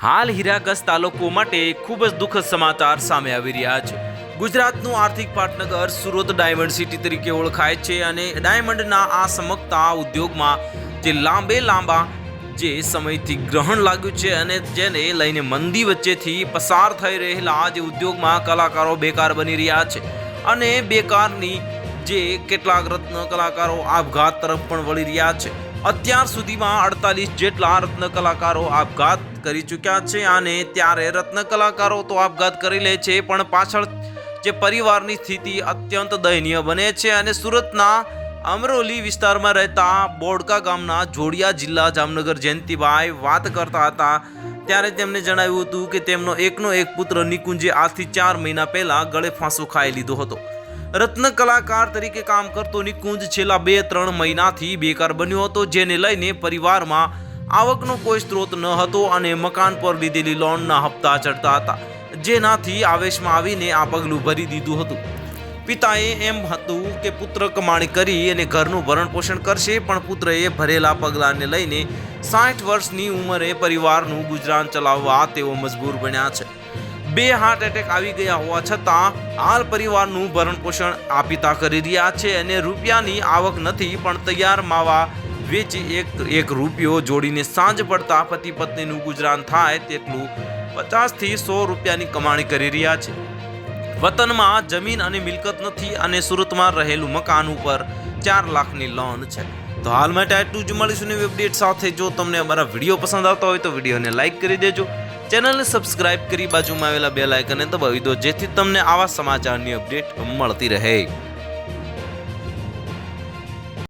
હાલ હીરાગંજ તાલુકો માટે ખૂબ જ દુઃખદ સમાચાર સામે આવી રહ્યા છે। ગુજરાતનું આર્થિક પાટનગર સુરત ડાયમંડ સિટી તરીકે ઓળખાય છે અને ડાયમંડના આ ચમકતા ઉદ્યોગમાં જે લાંબા જે સમયથી ગ્રહણ લાગ્યું છે અને જેને લઈને મંદી વચ્ચેથી પસાર થઈ રહેલા જે ઉદ્યોગમાં કલાકારો બેકાર બની રહ્યા છે અને બેકારની જે કેટલાક રત્ન કલાકારો આપઘાત તરફ પણ વળી રહ્યા છે। અત્યાર સુધીમાં 48 જેટલા રત્ન કલાકારો આપઘાત કરી ચૂક્યા છે અને ત્યારે રત્ન કલાકારો તો આપઘાત કરી લે છે પણ પાછળ જે પરિવારની સ્થિતિ અત્યંત દયનીય બને છે અને સુરતના અમરોલી વિસ્તારમાં રહેતા બોડકા ગામના જોડિયા જિલ્લા જામનગર જયંતિભાઈ વાત કરતા હતા ત્યારે તેમણે જણાવ્યું હતું કે તેમનો એકનો એક પુત્ર નિકુંજે આજથી 4 મહિના પહેલા ગળે ફાંસો ખાઈ લીધો હતો। રત્ન કલાકાર તરીકે કામ કરતો નિકુંજ છેલ્લા 2-3 મહિનાથી બેકાર બન્યો હતો જેને લઈને પરિવારમાં આવકનો કોઈ સ્ત્રોત ન હતો અને મકાન પર લીધેલી લોનના હપ્તા ચડતા હતા જેનાથી આવેશમાં આવીને આ પગલું ભરી દીધું હતું। પિતાએ એમ હતું કે પુત્ર કમાણી કરી અને ઘરનું ભરણ પોષણ કરશે પણ પુત્રએ ભરેલા પગલાંને લઈને 60 વર્ષની ઉંમરે પરિવારનું ગુજરાન ચલાવવા તેઓ મજબૂર બન્યા છે। 2 હાર્ટ એટેક આવી ગયા હોવા છતાં હાલ પરિવારનું ભરણ પોષણ આ પિતા કરી રહ્યા છે અને રૂપિયાની આવક નથી પણ તૈયાર માવા વેચી એક રૂપિયો જોડીને સાંજ પડતા પતિ પત્નીનું ગુજરાન થાય તેટલું 50 થી 100 રૂપિયાની કમાણી કરી રહ્યા છે। વતનમાં જમીન અને મિલકત નથી અને સુરતમાં રહેલું મકાન ઉપર 4 લાખની લોન છે। તો હાલ માટે આટલું જ, મળીશું નવી અપડેટ સાથે। જો તમને અમારા વિડીયો પસંદ આવતા હોય તો વિડીયોને લાઈક કરી દેજો, ચેનલને સબસ્ક્રાઇબ કરી બાજુમાં આવેલા બેલ આઇકનને દબાવી દો જેથી તમને આવા સમાચારની અપડેટ મળતી રહે।